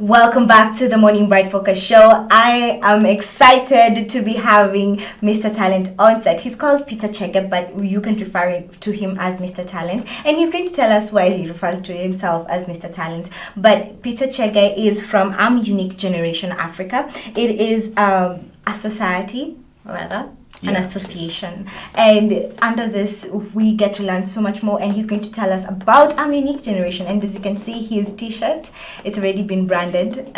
Welcome back to the Morning Bright Focus Show. I am excited to be having Mr. Talent on set. He's called Peter Chege, but you can refer to him as Mr. Talent. And he's going to tell us why he refers to himself as Mr. Talent. But Peter Chege is from Unique Generation Africa. It is a society, rather. An association, and under this we get to learn so much more, and he's going to tell us about Unique Generation. And as you can see, his t-shirt, it's already been branded.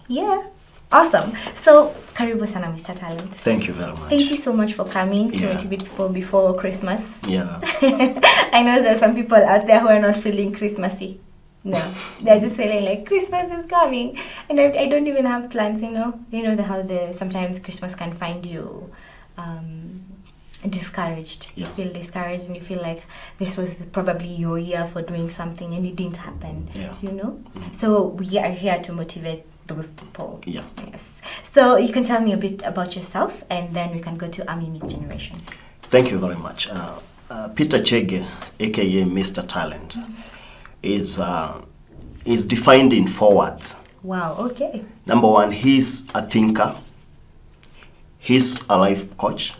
Yeah, awesome. So karibu sana, Mr. Talent. Thank you very much. Thank you so much for coming to motivate people before Christmas. Yeah. I know there are some people out there who are not feeling Christmassy. No, they're just feeling like Christmas is coming, and I don't even have plans. You know how sometimes Christmas can find you discouraged. Yeah. You feel discouraged, and you feel like this was probably your year for doing something, and it didn't happen. Yeah. So we are here to motivate those people. Yeah. Yes. So you can tell me a bit about yourself, and then we can go to Unique Generation. Thank you very much. Peter Chege, aka Mr. Talent. Is defined in 4 words. Wow, okay. Number 1, he's a thinker. He's a life coach.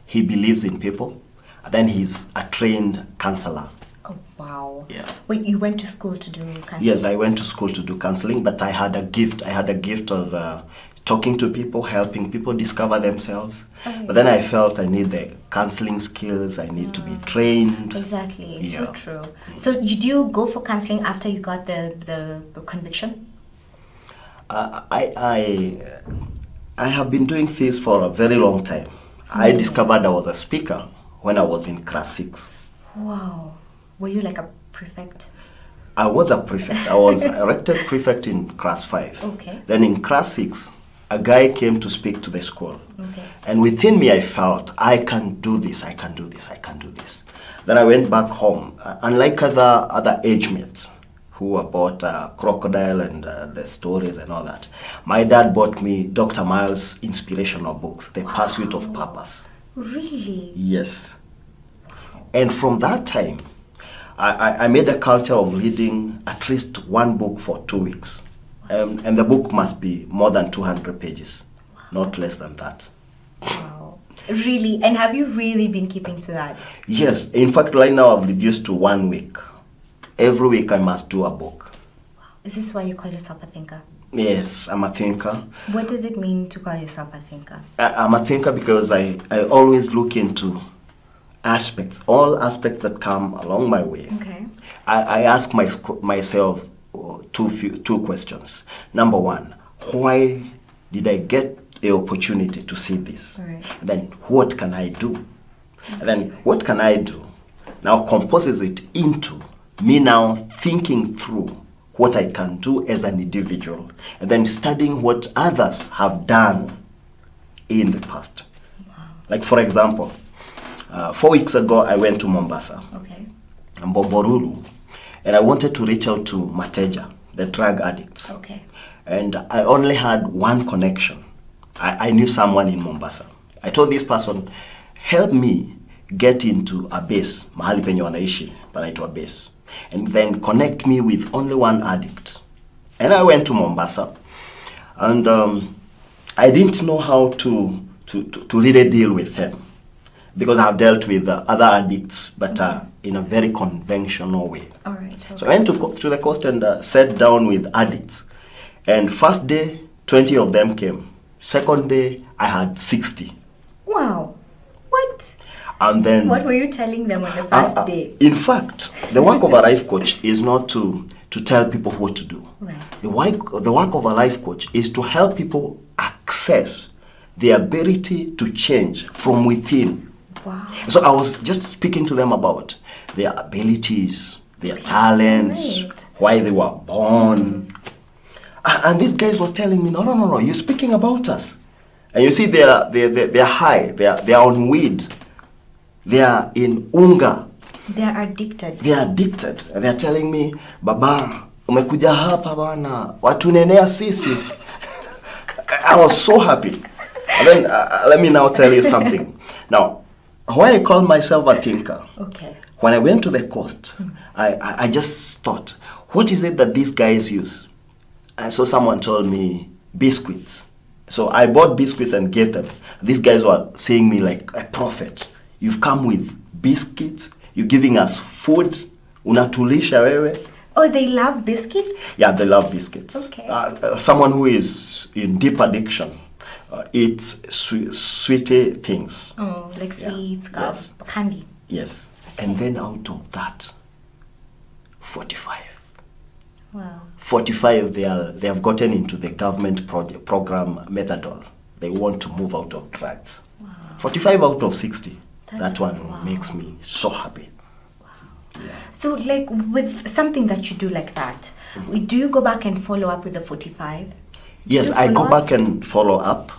He believes in people. And then he's a trained counselor. Oh, wow. Yeah. Wait, you went to school to do counseling? Yes, I went to school to do counseling, but I had a gift. I had a gift of talking to people, helping people discover themselves. Okay. But then I felt I need the counseling skills. I need to be trained. Exactly. It's Yeah. so true. So did you go for counseling after you got the conviction? I have been doing this for a very long time. I discovered I was a speaker when I was in class 6. Wow. Were you like a prefect? I was a prefect. I was elected prefect in class 5. Okay. Then in class 6, a guy came to speak to the school. Okay. And within me, I felt, I can do this, I can do this, I can do this. Then I went back home. Unlike other age mates who bought Crocodile and the stories and all that, my dad bought me Dr. Miles' inspirational books, The Pursuit of Purpose. Really? Yes. And from that time, I made a culture of reading at least 1 book for 2 weeks. And the book must be more than 200 pages, not less than that. Wow. Really? And have you really been keeping to that? Yes. In fact, right now I've reduced to 1 week. Every week I must do a book. Is this why you call yourself a thinker? Yes, I'm a thinker. What does it mean to call yourself a thinker? I'm a thinker because I always look into aspects, all aspects that come along my way. Okay. I ask myself two questions. Number 1, why did I get the opportunity to see this? Right. And then what can I do? And then what can I do now composes it into me now thinking through what I can do as an individual, and then studying what others have done in the past. Wow. Like for example, 4 weeks ago I went to Mombasa, Okay. Mboboruru, and I wanted to reach out to Mateja, the drug addicts. Okay. And I only had one connection. I knew someone in Mombasa. I told this person, help me get into a base, mahali penye wanaishi, panaitwa base, and then connect me with only one addict. And I went to Mombasa, and I didn't know how to really deal with him, because I've dealt with other addicts, but in a very conventional way. All right. Okay. So I went to the coast and sat down with addicts. And first day, 20 of them came. Second day, I had 60. Wow. What? And then, What were you telling them on the first day? in fact, the work of a life coach is not to tell people what to do. Right. The work of a life coach is to help people access the ability to change from within. Wow. So I was just speaking to them about their abilities, their talents, Right. why they were born. And these guys was telling me, no, you're speaking about us. And you see, they're high, they're on weed, they are in unga. They are addicted. They are addicted. And they're telling me, Baba, umekuja hapa bana, watunenea sisi. I was so happy. And then let me now tell you something. Now, why I call myself a thinker? Okay. When I went to the coast, I just thought, what is it that these guys use? And so someone told me biscuits. So I bought biscuits and gave them. These guys were seeing me like a prophet. You've come with biscuits, you're giving us food, unatulisha wewe. Oh, they love biscuits? Yeah, they love biscuits. Okay. Someone who is in deep addiction eats sweetie things. Oh, like sweets, Yes. candy. Yes. And then out of that, 45. Wow. 45, they have gotten into the government program Methadone. They want to move out of drugs. Wow. 45 out of 60. That's that one wow. makes me so happy. So, like, with something that you do like that, do you go back and follow up with the 45? Yes, I go back and follow up.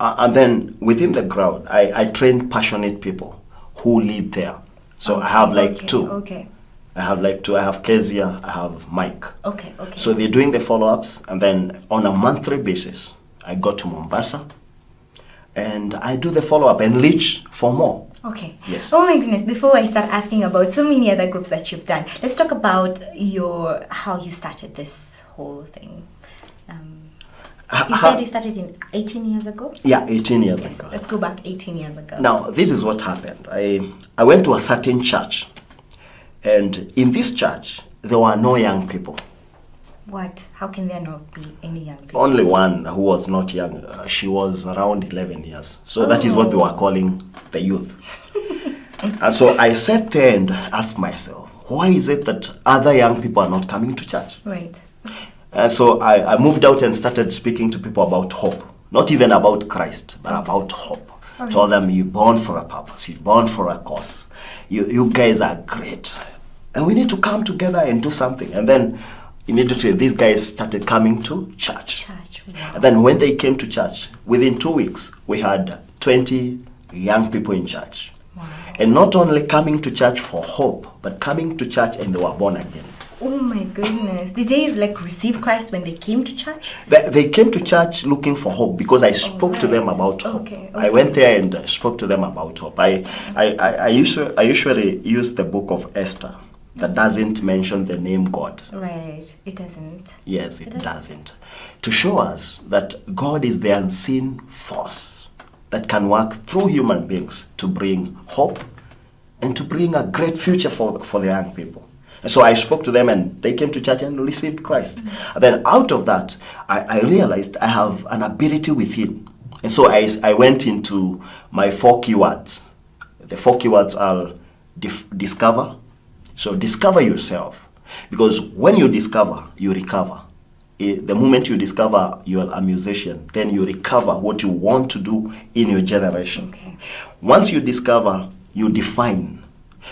And then within the crowd, I train passionate people who live there. So I have like two. Okay. I have like two. I have Kezia, I have Mike. Okay. So they're doing the follow-ups, and then on a monthly basis, I go to Mombasa, and I do the follow-up and reach for more. Okay. Yes. Oh my goodness, before I start asking about so many other groups that you've done, let's talk about how you started this whole thing. You said you started in 18 years ago? Yeah, 18 years ago. Let's go back 18 years ago. Now, this is what happened. I went to a certain church, and in this church, there were no young people. What? How can there not be any young people? Only one who was not young. She was around 11 years. So that is what they were calling the youth. And so I sat there and asked myself, why is it that other young people are not coming to church? Right. And so I moved out and started speaking to people about hope. Not even about Christ, but about hope. Right. Told them, you're born for a purpose. You're born for a cause. You guys are great. And we need to come together and do something. And then immediately these guys started coming to church. Wow. And then when they came to church, within 2 weeks, we had 20 young people in church. Wow. And not only coming to church for hope, but coming to church and they were born again. Oh my goodness. Did they like receive Christ when they came to church? They came to church looking for hope because I spoke to them about hope. Okay. I went there and spoke to them about hope. I usually use the book of Esther that doesn't mention the name God. Right. It doesn't. Yes, it doesn't. To show us that God is the unseen force that can work through human beings to bring hope and to bring a great future for the young people. And so I spoke to them and they came to church and received Christ. And then out of that, I realized I have an ability within. And so I went into my 4 keywords. The 4 keywords are discover. So discover yourself. Because when you discover, you recover. The moment you discover you're a musician, then you recover what you want to do in your generation. Okay. Once you discover, you define.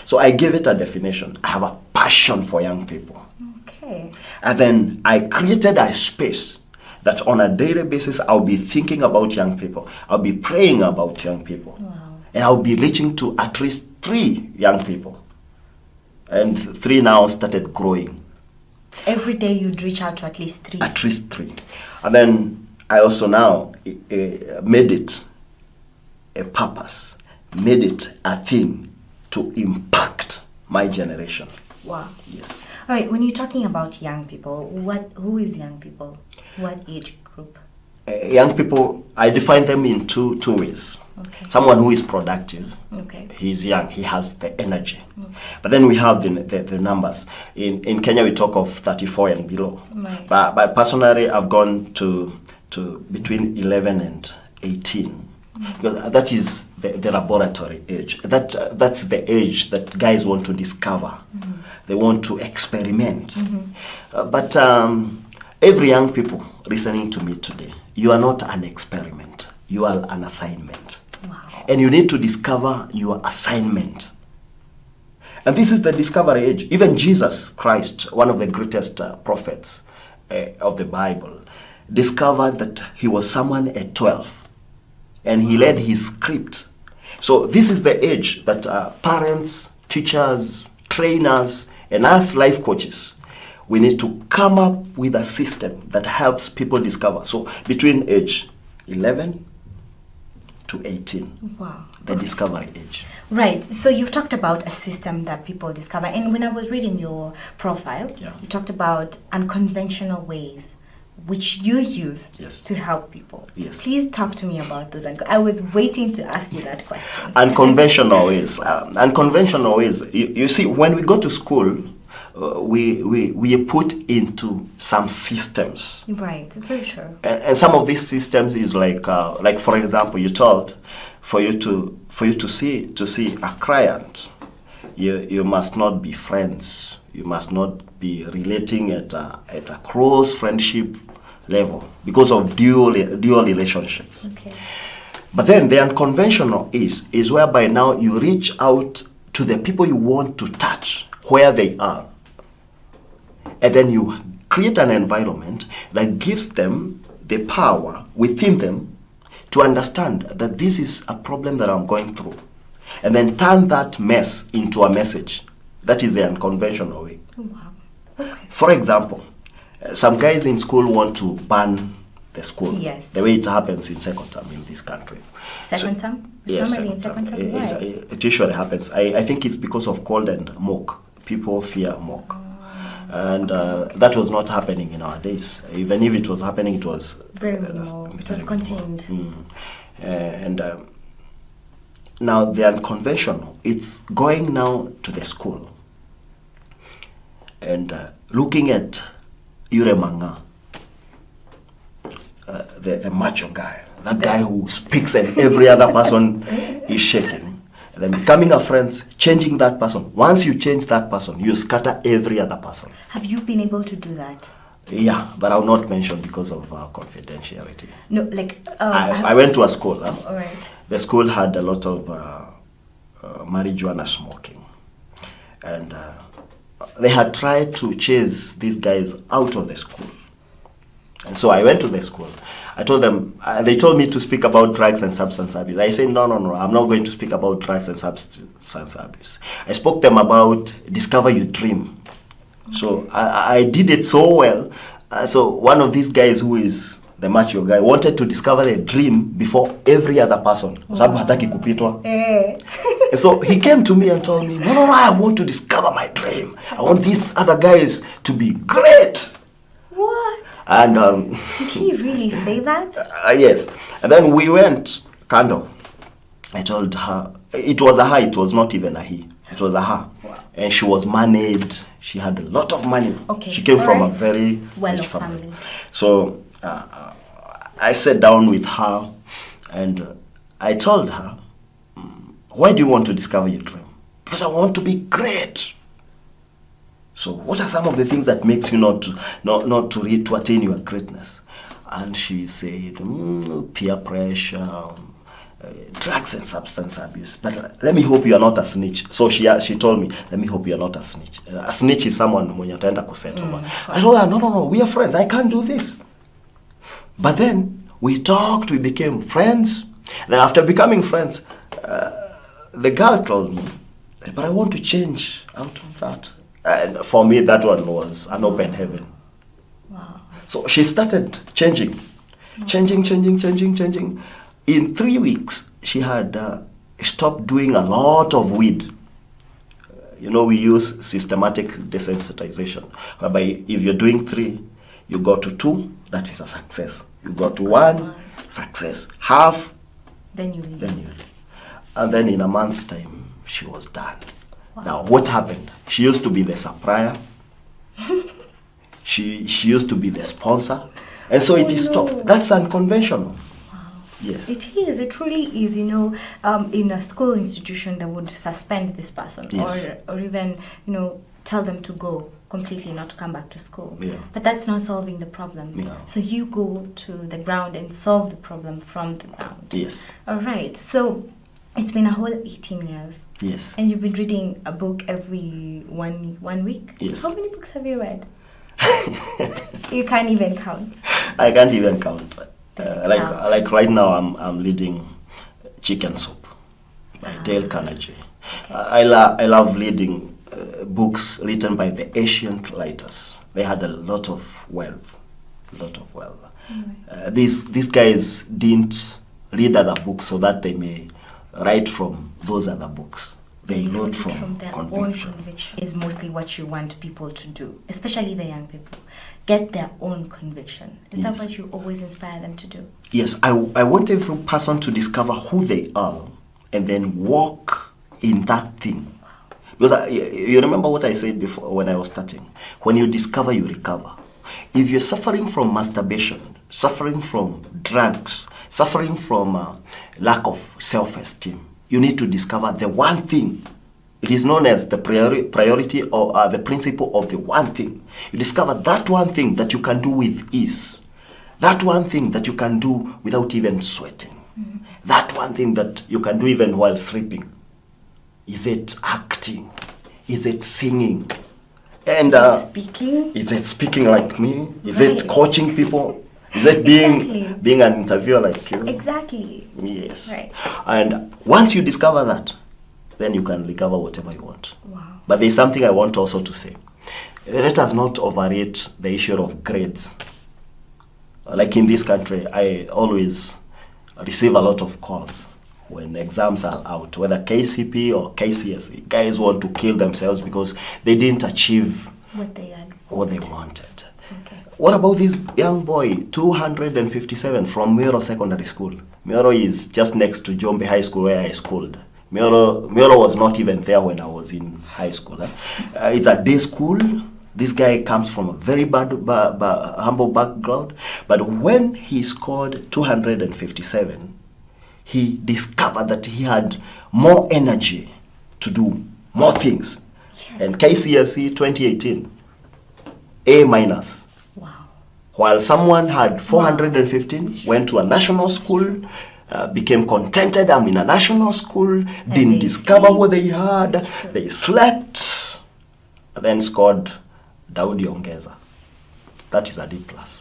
So I gave it a definition. I have a passion for young people. Okay. And then I created a space that on a daily basis I'll be thinking about young people. I'll be praying about young people. Wow. And I'll be reaching to at least 3 young people. And 3 now started growing. Every day you'd reach out to at least 3. At least 3. And then I also now made it a purpose, made it a thing to impact my generation. Wow. Yes. All right, when you're talking about young people, who is young people? What age group? Young people, I define them in two ways. Okay. Someone who is productive. Okay. He's young, he has the energy. Okay. But then we have the numbers. In Kenya, we talk of 34 and below. Right. But personally, I've gone to between 11 and 18. Because that is the laboratory age. That's the age that guys want to discover. They want to experiment. But every young people listening to me today, you are not an experiment. You are an assignment. Wow. And you need to discover your assignment. And this is the discovery age. Even Jesus Christ, one of the greatest prophets of the Bible, discovered that he was someone at 12. And he led his script. So this is the age that parents, teachers, trainers, and us life coaches, we need to come up with a system that helps people discover. So between age 11 to 18. Wow. The discovery age. Right. So you've talked about a system that people discover. And when I was reading your profile, Yeah. you talked about unconventional ways which you use Yes. to help people. Yes. Please talk to me about those. I was waiting to ask you that question. Unconventional ways. Unconventional ways. You see, when we go to school, we put into some systems. Right. It's very true. And some of these systems is like for example, you told for you to see a client, you must not be friends. You must not be relating at a close friendship level because of dual relationships. Okay. But then the unconventional is whereby now you reach out to the people you want to touch where they are. And then you create an environment that gives them the power within them to understand that this is a problem that I'm going through. And then turn that mess into a message. That is the unconventional way. Oh, wow. Okay. For example, some guys in school want to ban the school. Yes. The way it happens in second term in this country. Second term? Yes, Somebody in second term? Why? it usually happens. I think it's because of cold and smoke. People fear smoke. And that was not happening in our days. Even if it was happening, it was Very minimal. It was contained. Now the unconventional, it's going now to the school and looking at Yure Manga, the macho guy, that guy who speaks and every other person is shaking. And then becoming a friend, changing that person. Once you change that person, you scatter every other person. Have you been able to do that? Yeah, but I'll not mention because of confidentiality. No, like... I went to a school. All right. The school had a lot of marijuana smoking. And they had tried to chase these guys out of the school. And so I went to the school. I told them, they told me to speak about drugs and substance abuse. I said, no, I'm not going to speak about drugs and substance abuse. I spoke to them about discover your dream. So I did it so well. So one of these guys who is the macho guy wanted to discover a dream before every other person. Sababu hataki kupitwa. And so he came to me and told me, no, I want to discover my dream. I want these other guys to be great. What? And did he really say that? Yes. And then we went candle. I told her, it was a her, it was not even a he. It was a her. Wow. And she was married. She had a lot of money. Okay. She came from right. a very well-off rich family. family. So I sat down with her and I told her, why do you want to discover your dream? Because I want to be great. So what are some of the things that makes you not to attain your greatness? And she said, peer pressure, drugs and substance abuse. But let me hope you are not a snitch. So she told me, let me hope you are not a snitch. A snitch is someone mwenye ataenda kusettle. I told her, no, we are friends. I can't do this. But then we talked, we became friends. Then after becoming friends, the girl told me, but I want to change out of that. And for me, that one was an open heaven. Wow. So she started changing. In 3 weeks, she had stopped doing a lot of weed. We use systematic desensitization, whereby if you're doing 3, you go to 2, that is a success. You go to 1, success. Half, then you leave. And then in a month's time, she was done. Wow. Now, what happened? She used to be the supplier. she used to be the sponsor. And so it is stopped. That's unconventional. Wow. Yes. It is. It really is. In a school institution, they would suspend this person, Yes. or even tell them to go completely, not to come back to school. Yeah. But that's not solving the problem. Yeah. So you go to the ground and solve the problem from the ground. Yes. All right. So it's been a whole 18 years. Yes. And you've been reading a book every one week? Yes. How many books have you read? You can't even count. I can't even count. Thousand. Like right now, I'm reading Chicken Soup by Dale Carnegie. Okay. I love reading books written by the ancient writers. They had a lot of wealth. Anyway. These guys didn't read other books so that they may write from those other books. They learn from their conviction. own conviction is mostly what you want people to do, especially the young people. Get their own conviction. Is that what you always inspire them to do? Yes, I want every person to discover who they are and then walk in that thing. Because you remember what I said before when I was starting. When you discover, you recover. If you're suffering from masturbation, suffering from drugs, suffering from lack of self-esteem, you need to discover the one thing. It is known as the priority or the principle of the one thing. You discover that one thing that you can do with ease. That one thing that you can do without even sweating. Mm-hmm. That one thing that you can do even while sleeping. Is it acting? Is it singing? And speaking? Is it speaking like me? Is it coaching people? Is it being an interviewer like you? Exactly. Yes. Right. And once you discover that, then you can recover whatever you want. Wow. But there's something I want also to say. Let us not overrate the issue of grades. Like in this country, I always receive a lot of calls when exams are out, whether KCP or KCSE. Guys want to kill themselves because they didn't achieve what they wanted. Okay. What about this young boy, 257 from Miro Secondary School? Miro is just next to Jombe High School where I schooled. Miro was not even there when I was in high school. It's a day school. This guy comes from a very humble background. But when he scored 257, he discovered that he had more energy to do more things. Yeah. And KCSE 2018, A minus. Wow. While someone had 415, went to a national school, became contented, I'm in a national school, didn't discover what they had, they slept, then scored Daudi Ongeza. That is a D plus.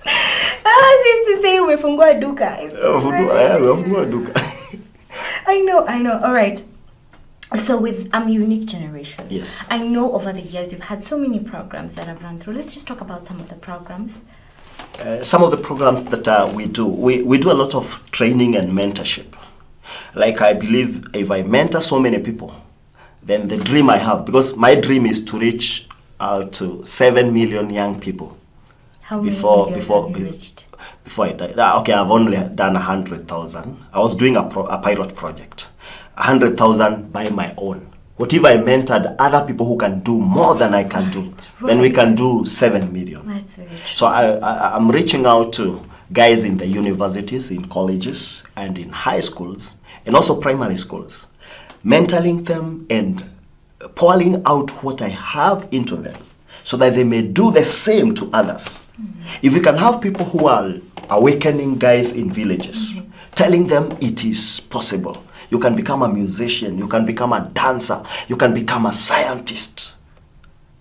I used to say umefungua duka. Umefungua duka. I know. All right. So with a unique generation. Yes. I know over the years you've had so many programs that I've run through. Let's just talk about some of the programs. Some of the programs that we do. We do a lot of training and mentorship. Like I believe if I mentor so many people, then the dream I have, because my dream is to reach out to 7 million young people. How many million have you reached? Before I die. Okay, I've only done 100,000. I was doing a pilot project. 100,000 by my own. What if I mentored other people who can do more than I can do? Then we can do 7 million. That's very true. So I'm reaching out to guys in the universities, in colleges, and in high schools, and also primary schools, mentoring them and pouring out what I have into them so that they may do the same to others. Mm-hmm. If we can have people who are awakening guys in villages, mm-hmm. telling them it is possible. You can become a musician, you can become a dancer, you can become a scientist.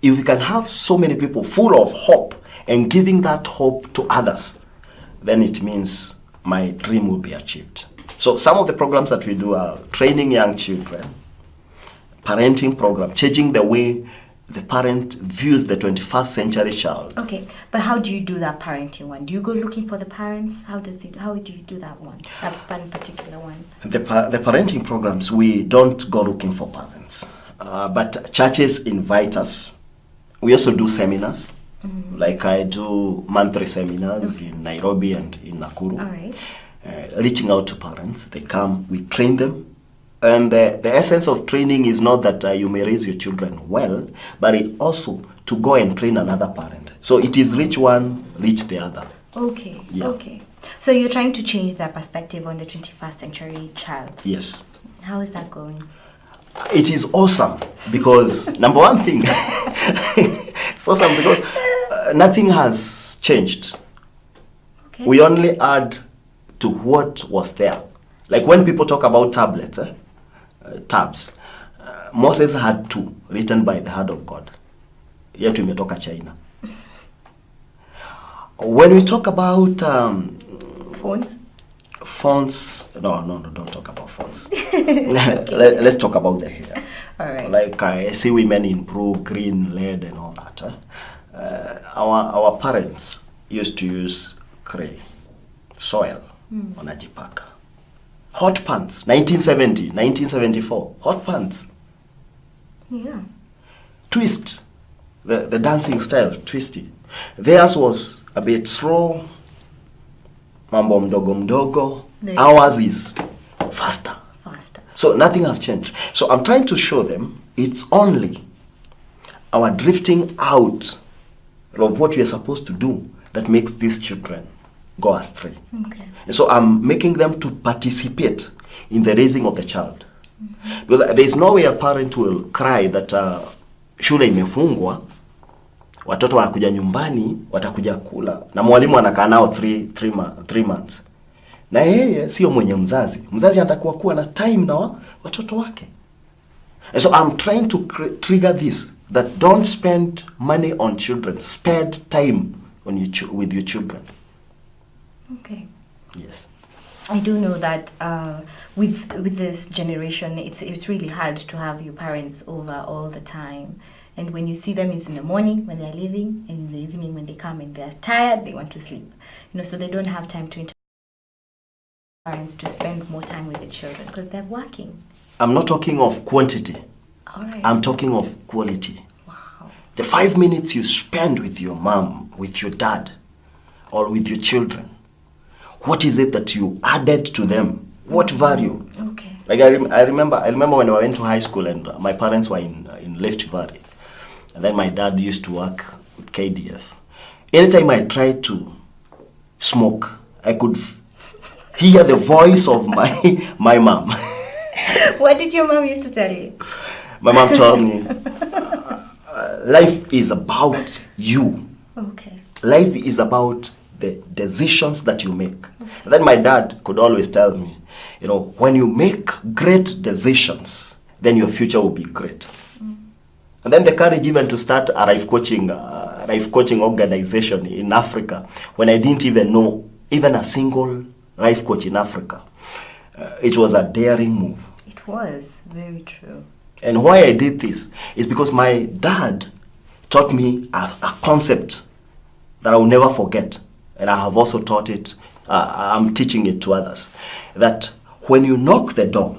If we can have so many people full of hope and giving that hope to others, then it means my dream will be achieved. So some of the programs that we do are training young children, parenting program, changing the way the parent views the 21st century child. Okay, but how do you do that parenting one? Do you go looking for the parents? How do you do that one? That one particular one? The parenting programs, we don't go looking for parents. But churches invite us. We also do seminars. Mm-hmm. Like I do monthly seminars in Nairobi and in Nakuru. All right. Reaching out to parents. They come, we train them. And the essence of training is not that you may raise your children well, but it also to go and train another parent. So it is reach one, reach the other. Okay, yeah. Okay. So you're trying to change their perspective on the 21st century child. Yes. How is that going? It is awesome because, number one thing, it's awesome because nothing has changed. Okay. We only add to what was there. Like when people talk about tablets, tabs, Moses had 2 written by the hand of God. Yet we imetoka China. When we talk about fonts, no, don't talk about fonts. Okay. Let's talk about the hair. All right. Like I see women in blue, green, red, and all that. Our parents used to use clay, soil, wanajipaka. Hot pants, 1970, 1974, hot pants. Yeah. Twist, the dancing style, twisty. Theirs was a bit slow, mambo mdogo mdogo. Ours is faster. So nothing has changed. So I'm trying to show them it's only our drifting out of what we are supposed to do that makes these children go astray. Okay. And so I'm making them to participate in the raising of the child. Because there's no way a parent will cry that shule imefungwa, watoto wanakuja nyumbani, watakuja kula, na mwalimu anakaa nao 3 months. Na yeye sio mwenye mzazi. Mzazi anatakuwa kuwa na time na watoto wake. And so I'm trying to trigger this, that don't spend money on children, spend time on with your children. Okay. Yes. I do know that with this generation, it's really hard to have your parents over all the time. And when you see them, it's in the morning when they're leaving, and in the evening when they come and they're tired, they want to sleep. So they don't have time to parents to spend more time with the children because they're working. I'm not talking of quantity. All right. I'm talking of quality. Wow. The 5 minutes you spend with your mom, with your dad, or with your children, what is it that you added to them? What value? Okay. Like I remember when I went to high school and my parents were in Rift Valley, and then my dad used to work with KDF. Anytime I tried to smoke, I could hear the voice of my mom. What did your mom used to tell you? My mom told me, life is about you. Okay. Life is about the decisions that you make. And then my dad could always tell me, when you make great decisions, then your future will be great. And then the courage even to start a life coaching organization in Africa, when I didn't even know even a single life coach in Africa. It was a daring move. It was very true. And why I did this is because my dad taught me a concept that I will never forget. And I have also taught it, I'm teaching it to others. That when you knock the door,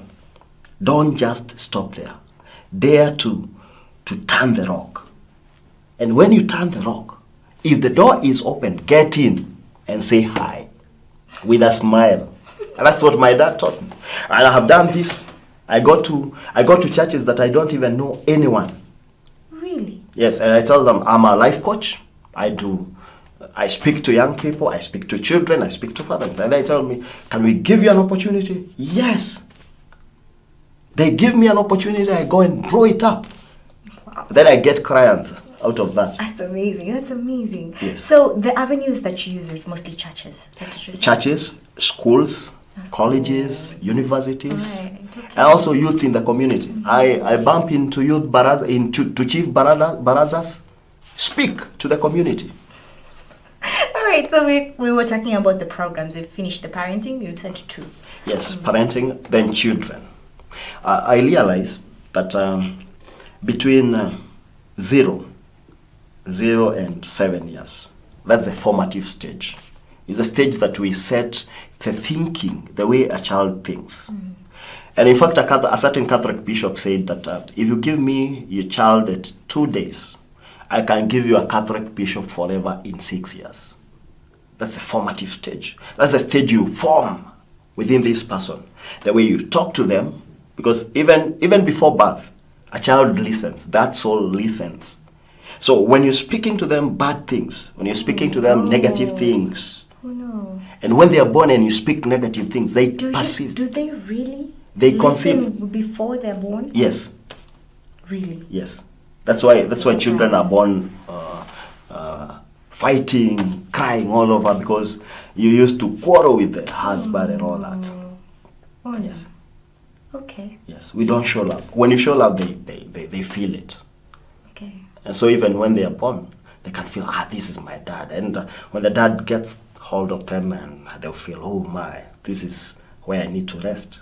don't just stop there. Dare to turn the lock. And when you turn the lock, if the door is open, get in and say hi with a smile. And that's what my dad taught me. And I have done this. I go to churches that I don't even know anyone. Really? Yes, and I tell them I'm a life coach. I speak to young people, I speak to children, I speak to parents. And they tell me, can we give you an opportunity? Yes. They give me an opportunity, I go and grow it up. Wow. Then I get clients out of that. That's amazing. Yes. So the avenues that you use is mostly churches. That's what you're saying? Churches, schools, colleges, universities, right. Okay. And also youth in the community. I bump into youth to chief barazas, speak to the community. All right, so we were talking about the programs. We've finished the parenting. You've said 2. Yes, parenting, then children. I realized that between 0 and 7 years, that's the formative stage. It's a stage that we set the thinking, the way a child thinks. And in fact, a certain Catholic bishop said that if you give me your child at 2 days, I can give you a Catholic bishop forever in 6 years. That's the formative stage. That's the stage you form within this person. The way you talk to them, because even before birth, a child listens. That soul listens. So when you're speaking to them bad things, when you're speaking to them negative things, and when they are born and you speak negative things, they perceive. Do they really? They listen conceive before they're born? Yes. Really? Yes. That's why children are born fighting, crying all over because you used to quarrel with the husband and all that. Oh, yes. Okay. Yes. We don't show love. When you show love, they feel it. Okay. And so even when they are born, they can feel, this is my dad. And when the dad gets hold of them, and they'll feel, oh my, this is where I need to rest.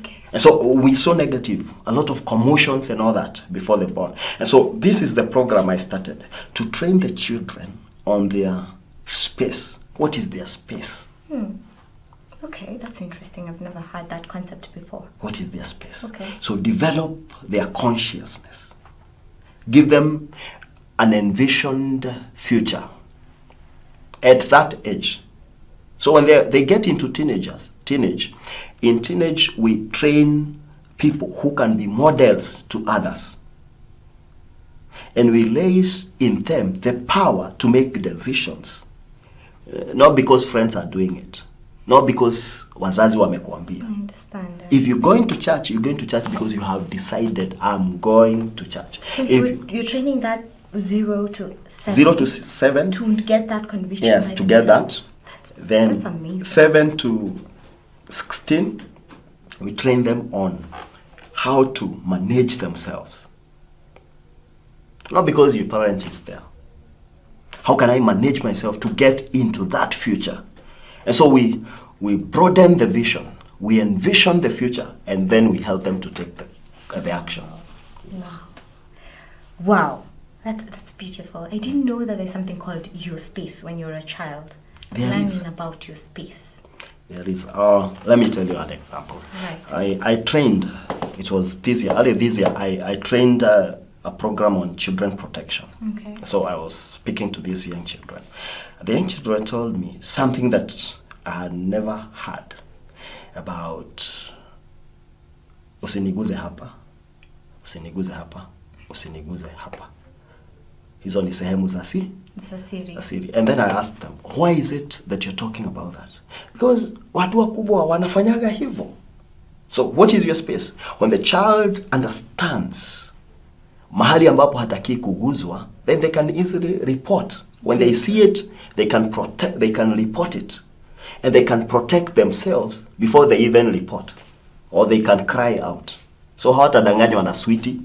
Okay. And so we saw negative, a lot of commotions and all that before they're born. And so this is the program I started to train the children on their space. What is their space? Okay, that's interesting. I've never had that concept before. What is their space? Okay. So develop their consciousness. Give them an envisioned future at that age. So when they get into teenage, in teenage we train people who can be models to others. And we place in them the power to make decisions. Not because friends are doing it. Not because wazazi wamekuambia. I understand. If you're going to church, you're going to church because you have decided, I'm going to church. So you're training that 0 to 7? 0 to 7. To get that conviction. Yes, to get that. Then that's amazing. 7 to 16, we train them on how to manage themselves. Not because your parent is there. How can I manage myself to get into that future? And so we broaden the vision. We envision the future, and then we help them to take the action. Wow. That's beautiful. I didn't know that there's something called your space when you're a child. Learning about your space. There is. Let me tell you an example. Right. I trained, it was this year, earlier this year, I trained a program on children protection. Okay. So I was speaking to these young children. The young children told me something that I had never heard about usiniguze hapa, usiniguze hapa, usiniguze hapa. Hizo ni sehemu za siri. And then I asked them, why is it that you're talking about that? Because watu wakubwa wanafanyaga hivyo. So what is your space? When the child understands mahali ambapo hataki kuguzwa, then they can easily report. When they see it, they can report it. And they can protect themselves before they even report. Or they can cry out. So hawatadanganywa na sweetie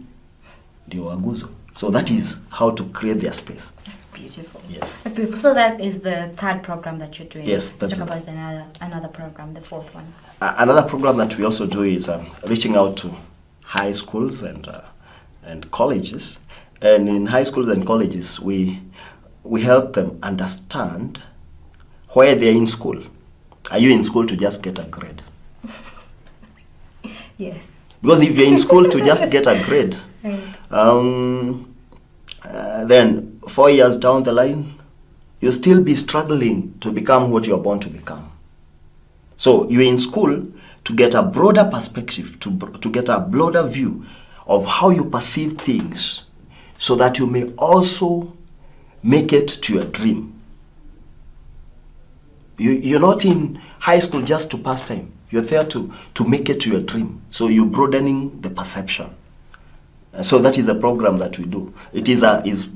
ndio waguzwe. So that is how to create their space. That's beautiful. Yes. That's beautiful. So that is the third program that you're doing. Yes, Let's that's talk about another program, the fourth one. Another program that we also do is reaching out to high schools and colleges. And in high schools and colleges, we help them understand why they're in school. Are you in school to just get a grade? Yes. Because if you're in school to just get a grade, right. Then 4 years down the line, you'll still be struggling to become what you're born to become. So you're in school to get a broader perspective, to get a broader view of how you perceive things, so that you may also make it to your dream. You're not in high school just to pass time. You're there to make it to your dream. So you're broadening the perception. So that is a program that we do. It is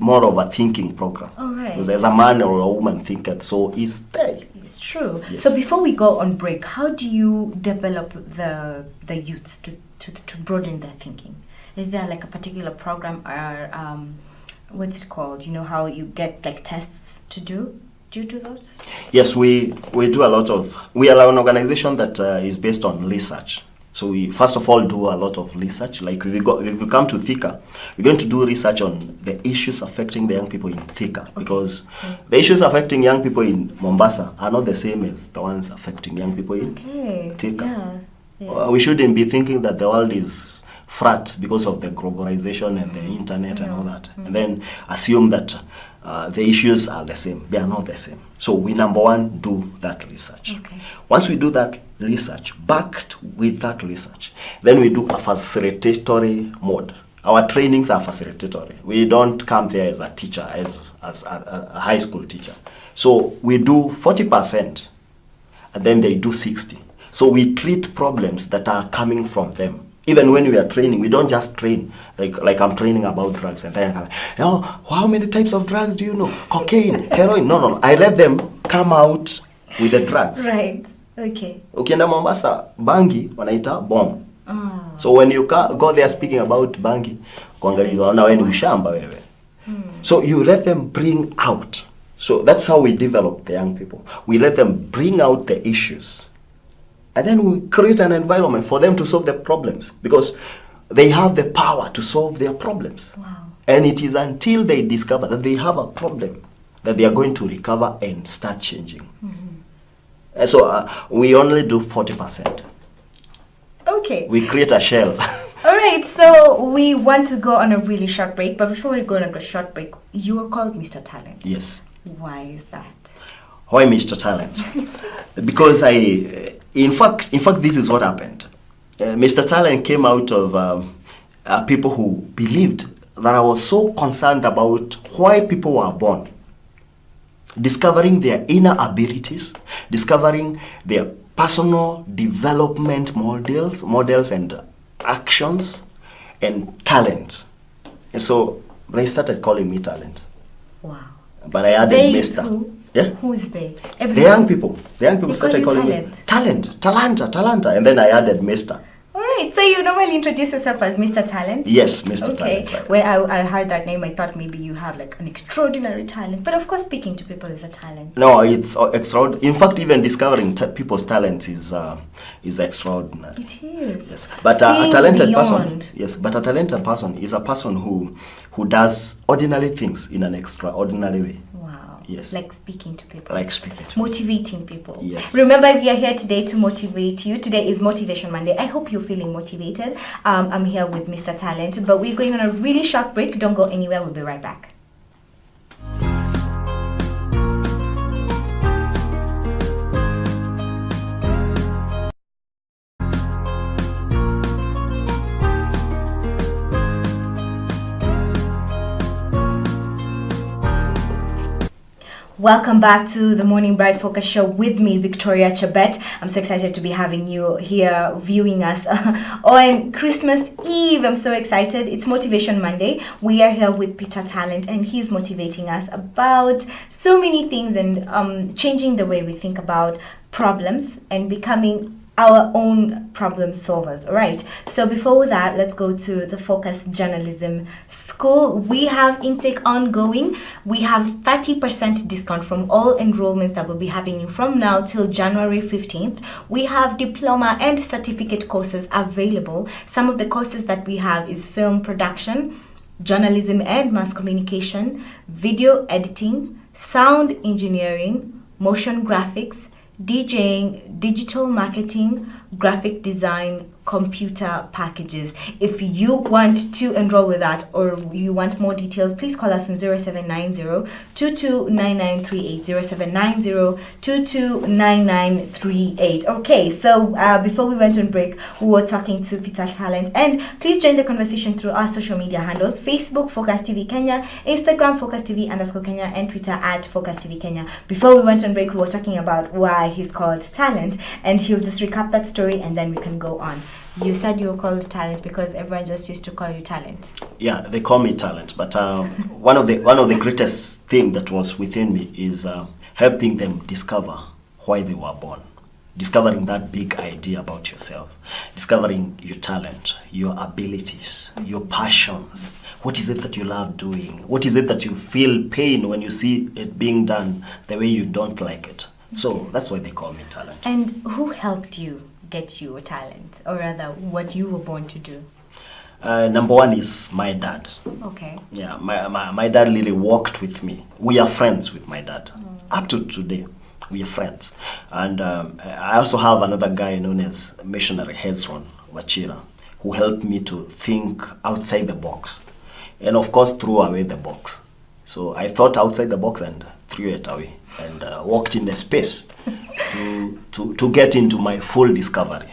more of a thinking program. All right. Because as a man or a woman thinketh, so is they. It's true. Yes. So before we go on break, how do you develop the youths to broaden their thinking? Is there like a particular program or what's it called? You know how you get like tests to do? Do you do those? Yes, we do a lot of. We are an organization that is based on research. So we first of all do a lot of research. Like if we come to Thika, we're going to do research on the issues affecting the young people in Thika, okay. Because the issues affecting young people in Mombasa are not the same as the ones affecting young people in Thika. Yeah. We shouldn't be thinking that the world is flat because of the globalization and the internet and all that, and then assume that the issues are the same. They are not the same. So we, number one, do that research. Okay. Once we do that research, backed with that research, then we do a facilitatory mode. Our trainings are facilitatory. We don't come there as a teacher, as a high school teacher. So we do 40%, and then they do 60%. So we treat problems that are coming from them. Even when we are training, we don't just train like I'm training about drugs and then how many types of drugs do you know? Cocaine, heroin. No. I let them come out with the drugs. Right. Okay. Ukienda Mombasa, bangi wanaita bomb. So when you go there speaking about bangi, kuangalia wana wewe ni mshamba wewe. So you let them bring out. So that's how we develop the young people. We let them bring out the issues. And then we create an environment for them to solve their problems, because they have the power to solve their problems. Wow. And it is until they discover that they have a problem that they are going to recover and start changing. And so we only do 40%. Okay. We create a shell. All right, so we want to go on a really short break, but before we go on a short break, you are called Mr. Talent. Yes. Why is that? Why Mr. Talent? Because in fact, this is what happened. Mr. Talent came out of people who believed that I was so concerned about why people were born, discovering their inner abilities, discovering their personal development models and actions and talent. And so they started calling me Talent. Wow. But I added They Mr. who? Yeah? Who is they? The young people They started call you calling me Talanta, and then I added Mr. All right, so you normally introduce yourself as Mr. Talent? Yes, Mr. Okay. Talent. When I heard that name, I thought maybe you have like an extraordinary talent. But of course, speaking to people is a talent. No, it's extraordinary. In fact, even discovering people's talents is extraordinary. It is. Yes, but a Seeing talented beyond. person. Yes, but a talented person is a person who does ordinary things in an extraordinary way. Wow. Yes. Like speaking to people. Like speaking to Motivating people. Yes. Remember, we are here today to motivate you. Today is Motivation Monday. I hope you're feeling motivated. I'm here with Mr. Talent, but we're going on a really short break. Don't go anywhere. We'll be right back. Welcome back to the Morning Bright Focus Show with me, Victoria Chebet. I'm so excited to be having you here viewing us on Christmas Eve. I'm so excited. It's Motivation Monday. We are here with Peter Talent, and he's motivating us about so many things and changing the way we think about problems and becoming our own problem solvers. All right, so before that, let's go to the Focus Journalism School. We have intake ongoing. We have 30% discount from all enrollments that will be happening from now till January 15th. We have diploma and certificate courses available. Some of the courses that we have is film production, journalism and mass communication, video editing, sound engineering, motion graphics, DJing, digital marketing, graphic design, computer packages. If you want to enroll with that or you want more details, please call us on 0790 229938, 0790 229938. Okay, so before we went on break, we were talking to Peter Talent, and please join the conversation through our social media handles: Facebook Focus TV Kenya, Instagram Focus TV _Kenya, and Twitter at Focus TV Kenya. Before we went on break, we were talking about why he's called Talent, and he'll just recap that story and then we can go on. You said you were called Talent because everyone just used to call you Talent. Yeah, they call me Talent, but one of the greatest thing that was within me is helping them discover why they were born, discovering that big idea about yourself, discovering your talent, your abilities, your passions. What is it that you love doing? What is it that you feel pain when you see it being done the way you don't like it? So that's why they call me Talent. And who helped you get your talent, or rather what you were born to do? Number one is my dad. Okay. Yeah, my dad really walked with me. We are friends with my dad. Up to today, we are friends. And I also have another guy known as Missionary Hezron Wachira, who helped me to think outside the box. And of course, threw away the box. So I thought outside the box and threw it away and walked in the space to get into my full discovery.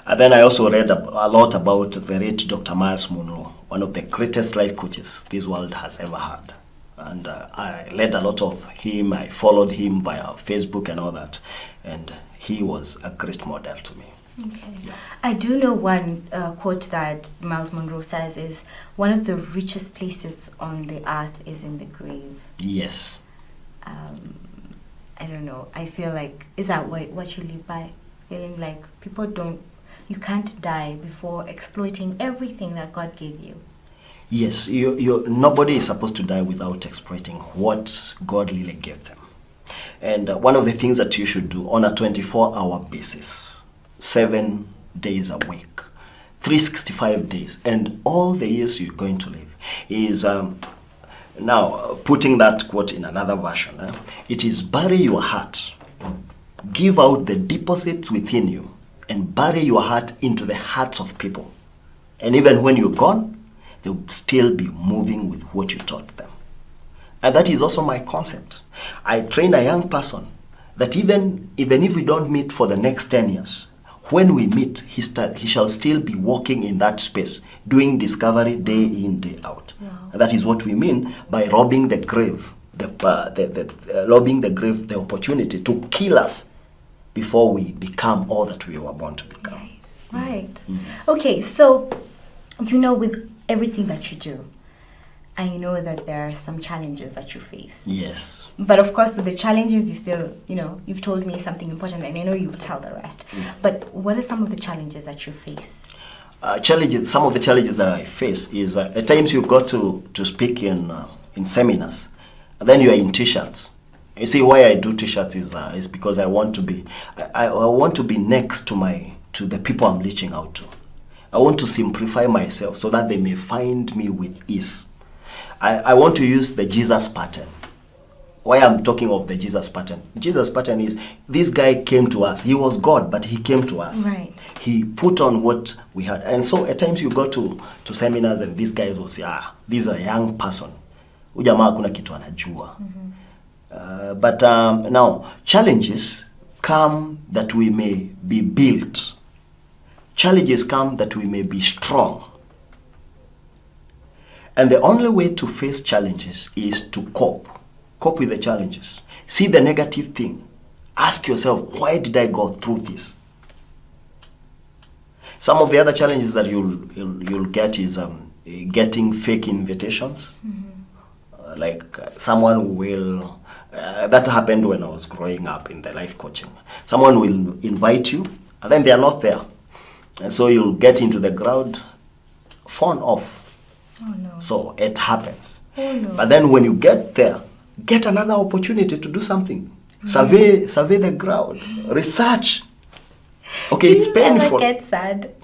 And then I also read a lot about the late Dr. Miles Monroe, one of the greatest life coaches this world has ever had. And I read a lot of him. I followed him via Facebook and all that. And he was a great model to me. Okay. Yeah. I do know one quote that Miles Monroe says is, one of the richest places on the earth is in the grave. Yes. I don't know. I feel like, is that what you live by? Feeling like you can't die before exploiting everything that God gave you. Yes, nobody is supposed to die without exploiting what God really gave them. And one of the things that you should do on a 24-hour basis, 7 days a week, 365 days, and all the years you're going to live, is Now, putting that quote in another version, it is bury your heart, give out the deposits within you, and bury your heart into the hearts of people. And even when you're gone, they'll still be moving with what you taught them. And that is also my concept. I train a young person that even if we don't meet for the next 10 years, when we meet, he shall still be walking in that space, doing discovery day in, day out. Wow. And that is what we mean by robbing the grave, robbing the grave the opportunity to kill us before we become all that we were born to become. Right. Okay, so, with everything that you do, I know that there are some challenges that you face. Yes. But of course, with the challenges, you still, you've told me something important, and I know you will tell the rest. But what are some of the challenges that you face? Some of the challenges that I face is at times you got to speak in seminars, and then you are in t-shirts. You see, why I do t-shirts is because I want to be next to the people I'm reaching out to. I want to simplify myself so that they may find me with ease. I want to use the Jesus pattern. Why I'm talking of the Jesus pattern? Jesus pattern is, this guy came to us. He was God, but he came to us. Right. He put on what we had. And so at times you go to seminars and these guys will say, this is a young person. Ujamaa kuna kitu anajua. But now, challenges come that we may be built. Challenges come that we may be strong. And the only way to face challenges is to cope with the challenges. See the negative thing. Ask yourself, why did I go through this? Some of the other challenges that you'll get is getting fake invitations. Like someone will, that happened when I was growing up in the life coaching. Someone will invite you, and then they are not there. And so you'll get into the crowd, phone off. Oh no. So it happens. Oh no. But then when you get there, get another opportunity to do something. Survey the crowd. Research. Okay, it's painful. Ever get sad?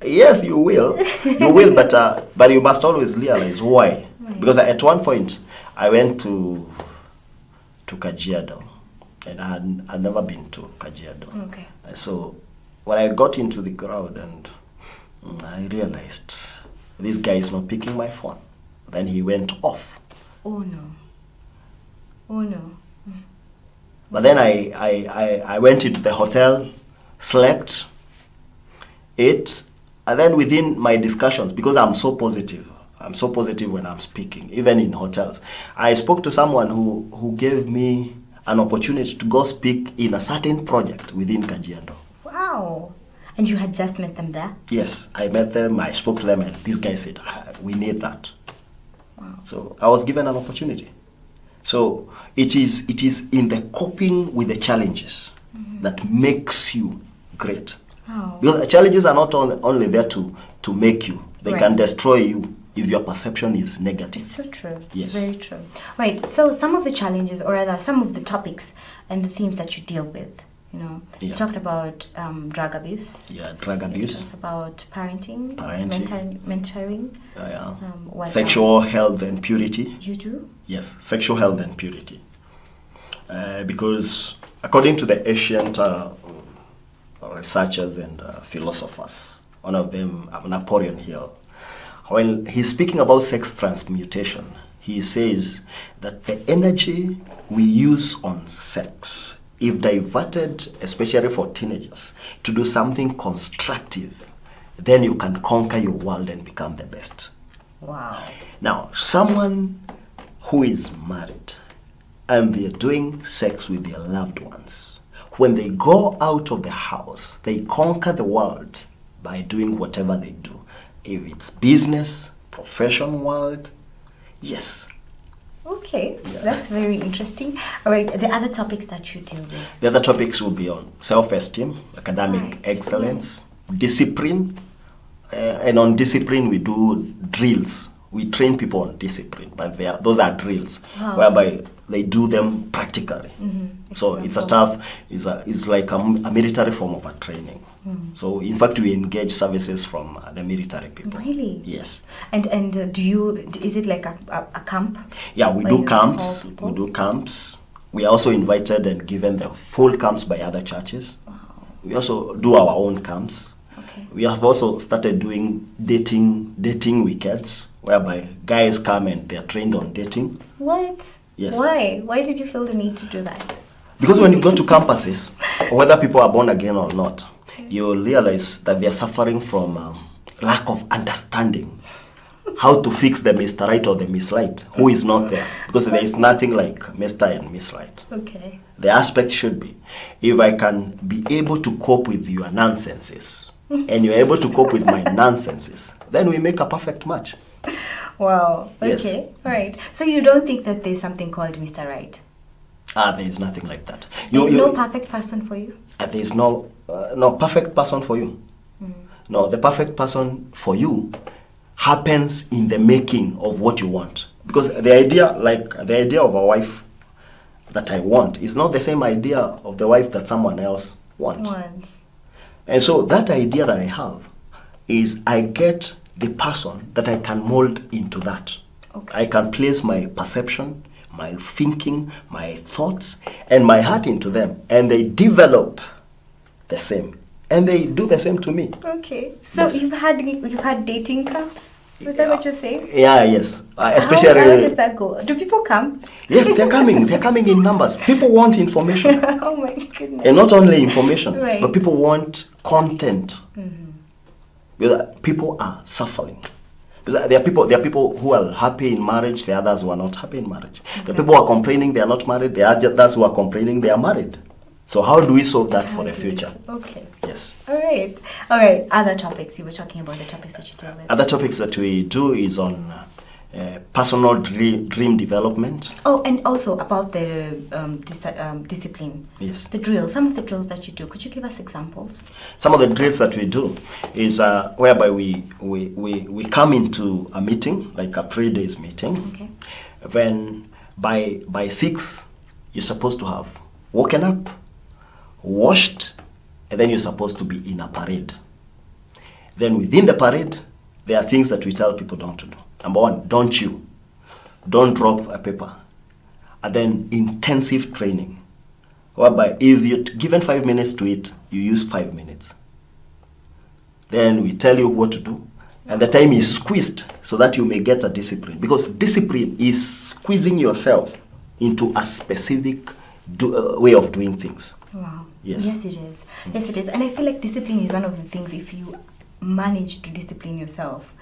Yes, you will. You will, but you must always realize why. Right. Because at one point, I went to Kajiado, and I had never been to Kajiado. Okay. So when I got into the crowd, and I realized this guy is not picking my phone. Then he went off. Oh no. Oh no. But then I went into the hotel, slept, ate, and then within my discussions, because I'm so positive when I'm speaking, even in hotels, I spoke to someone who gave me an opportunity to go speak in a certain project within Kajiado. Wow. And you had just met them there? Yes, I met them, I spoke to them, and this guy said, we need that. Wow. So I was given an opportunity. So it is in the coping with the challenges that makes you great. Wow. Because the challenges are not only there to make you. They Right. can destroy you if your perception is negative. It's so true. Yes. Very true. Right. So some of the challenges, or rather some of the topics and the themes that you deal with, you Yeah. talked about drug abuse. Yeah, drug You abuse, talked about parenting. Parenting. Mentoring. What sexual else? health and purity. You do? Yes, sexual health and purity. Because according to the ancient researchers and philosophers, one of them, Napoleon Hill, when he's speaking about sex transmutation, he says that the energy we use on sex, if diverted, especially for teenagers, to do something constructive, then you can conquer your world and become the best. Wow. Now, someone who is married and they're doing sex with their loved ones, when they go out of the house, they conquer the world by doing whatever they do. If it's business, profession world, yes. Okay, that's very interesting. All right, the other topics that you deal with. The other topics will be on self-esteem, academic Right. excellence, discipline, and on discipline we do drills. We train people on discipline, but those are drills, Wow. whereby they do them practically. So it's it's like a military form of a training. So in fact, we engage services from the military people. Really? Yes. And is it like a camp? Yeah, we where do you camps. call people? We do camps. We are also invited and given the full camps by other churches. Wow. We also do our own camps. Okay. We have also started doing dating weekends, whereby guys come and they are trained on dating. What? Yes. Why? Why did you feel the need to do that? Because when you go to campuses, whether people are born again or not, you realize that they are suffering from lack of understanding how to fix the Mr. Right or the Miss Right, who is not there. Because there is nothing like Mr. and Miss Right. Okay. The aspect should be, if I can be able to cope with your nonsenses, and you're able to cope with my nonsenses, then we make a perfect match. Wow. Yes. Okay. All right. So you don't think that there's something called Mr. Right? There is nothing like that. There's no perfect person for you? There is no perfect person for you. No, the perfect person for you happens in the making of what you want. Because the idea of a wife that I want is not the same idea of the wife that someone else wants. And so that idea that I have is I get the person that I can mold into that. Okay. I can place my perception, my thinking, my thoughts, and my heart into them, and they develop the same, and they do the same to me. Okay. So Yes. you've had dating camps? Is that what you're saying? Yeah, yes. Especially. How does that go? Do people come? Yes, they're coming. They're coming in numbers. People want information, Oh my goodness. and not only information, Right. but people want content. Because people are suffering. Because there are people who are happy in marriage. There are others who are not happy in marriage. The people who are complaining they are not married. There are others who are complaining they are married. So how do we solve that for the future? Okay. Yes. All right. All right. Other topics. You were talking about the topics that you deal with. Other topics that we do is on personal dream development. Oh, and also about the discipline. Yes. The drills. Some of the drills that you do. Could you give us examples? Some of the drills that we do is whereby we come into a meeting, like a 3 days meeting. Okay. When by 6 you're supposed to have woken up, washed, and then you're supposed to be in a parade. Then within the parade, there are things that we tell people don't to do. Number one, don't chew. Don't drop a paper. And then intensive training, whereby if you're given 5 minutes to eat, you use 5 minutes. Then we tell you what to do, and the time is squeezed so that you may get a discipline. Because discipline is squeezing yourself into a specific way of doing things. Wow. Yes. Yes, it is. Yes, it is. And I feel like discipline is one of the things, if you manage to discipline yourself,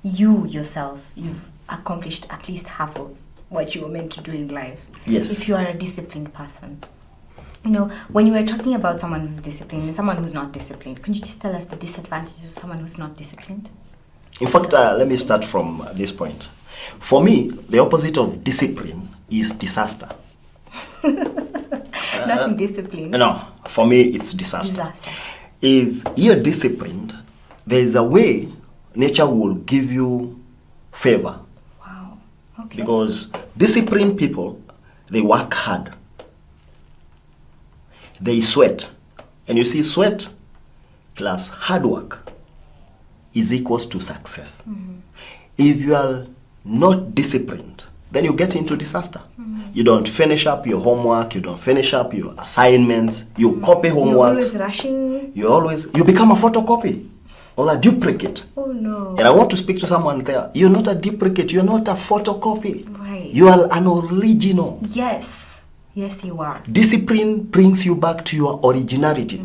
you've accomplished at least half of what you were meant to do in life. Yes. If you are a disciplined person. You know, when you were talking about someone who's disciplined and someone who's not disciplined, could you just tell us the disadvantages of someone who's not disciplined? In fact, let me start from this point. For me, the opposite of discipline is disaster. Not indisciplined. No, for me, it's disaster. Disaster. If you're disciplined, there is a way nature will give you favor. Wow. Okay. Because disciplined people, they work hard. They sweat. And you see, sweat plus hard work is equals to success. If you are not disciplined, then you get into disaster. You don't finish up your homework, you don't finish up your assignments, you copy You're homework. always rushing. You become a photocopy or a duplicate. Oh no. And I want to speak to someone there. You're not a duplicate, you're not a photocopy. Right. You are an original. Yes. Yes, you are. Discipline brings you back to your originality.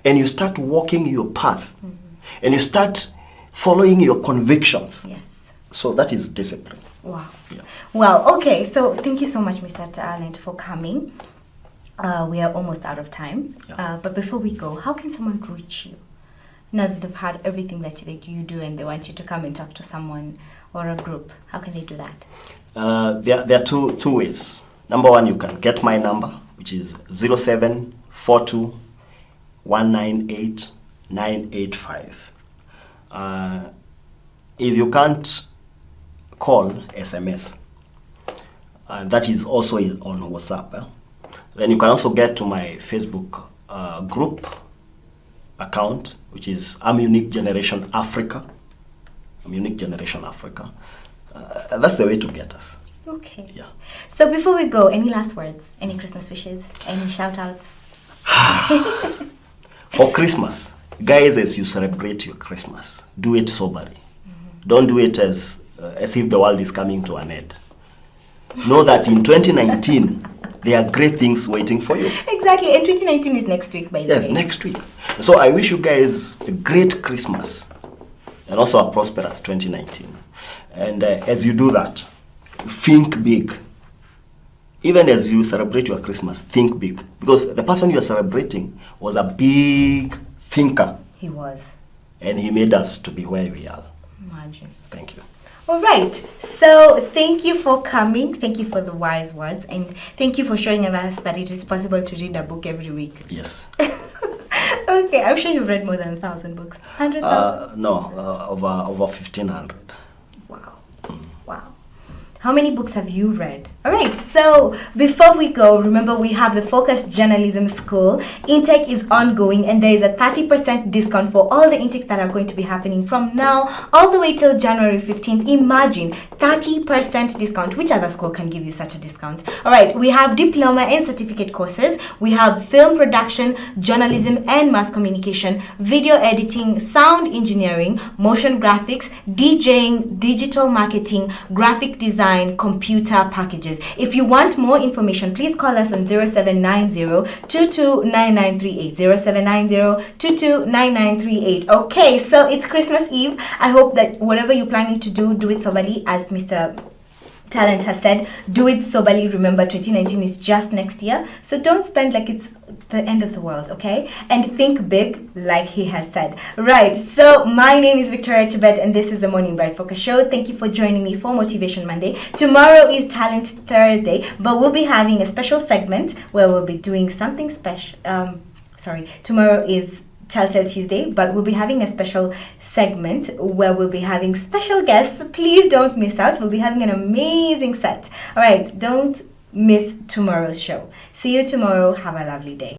And you start walking your path. And you start following your convictions. Yes. So that is discipline. Wow. Yeah. Well, okay. So thank you so much, Mr. Talent, for coming. We are almost out of time. Yeah. But before we go, how can someone reach you? Now that they've heard everything that you do and they want you to come and talk to someone or a group, how can they do that? There are two ways. Number one, you can get my number, which is 0742 198 985. If you can't call, SMS. and that is also on WhatsApp. Then you can also get to my Facebook group account, which is I'm Unique Generation Africa. I'm Unique Generation Africa. That's the way to get us. Okay. Yeah. So before we go, any last words? Any Christmas wishes? Any shout outs? For Christmas, guys, as you celebrate your Christmas, do it soberly. Don't do it as if the world is coming to an end. Know that in 2019, there are great things waiting for you. Exactly, and 2019 is next week, by the way. Yes, next week. So I wish you guys a great Christmas and also a prosperous 2019. And as you do that, think big. Even as you celebrate your Christmas, think big. Because the person you are celebrating was a big thinker. He was. And he made us to be where we are. Imagine. Thank you. All right. So thank you for coming. Thank you for the wise words. And thank you for showing us that it is possible to read a book every week. Yes. Okay. I'm sure you've read more than 1,000 books. 100,000? No, over 1,500. Wow. Wow. How many books have you read? All right, so before we go, remember we have the Focus Journalism School. Intake is ongoing and there is a 30% discount for all the intakes that are going to be happening from now all the way till January 15th. Imagine 30% discount. Which other school can give you such a discount? All right, we have diploma and certificate courses. We have film production, journalism and mass communication, video editing, sound engineering, motion graphics, DJing, digital marketing, graphic design, computer packages. If you want more information, please call us on 0790-229938. 0790-229938. Okay, so it's Christmas Eve. I hope that whatever you're planning to do, do it soberly, as Mr. Talent has said. Do it soberly. Remember, 2019 is just next year, so don't spend like it's the end of the world, okay? And think big, like he has said. Right, so my name is Victoria Chibet and this is the Morning Bright Focus Show. Thank you for joining me for Motivation Monday. Tomorrow is Talent Thursday, but we'll be having a special segment where we'll be doing something special. Tomorrow is Telltale Tuesday, but we'll be having a special segment where we'll be having special guests. Please don't miss out. We'll be having an amazing set. All right, don't miss tomorrow's show. See you tomorrow. Have a lovely day.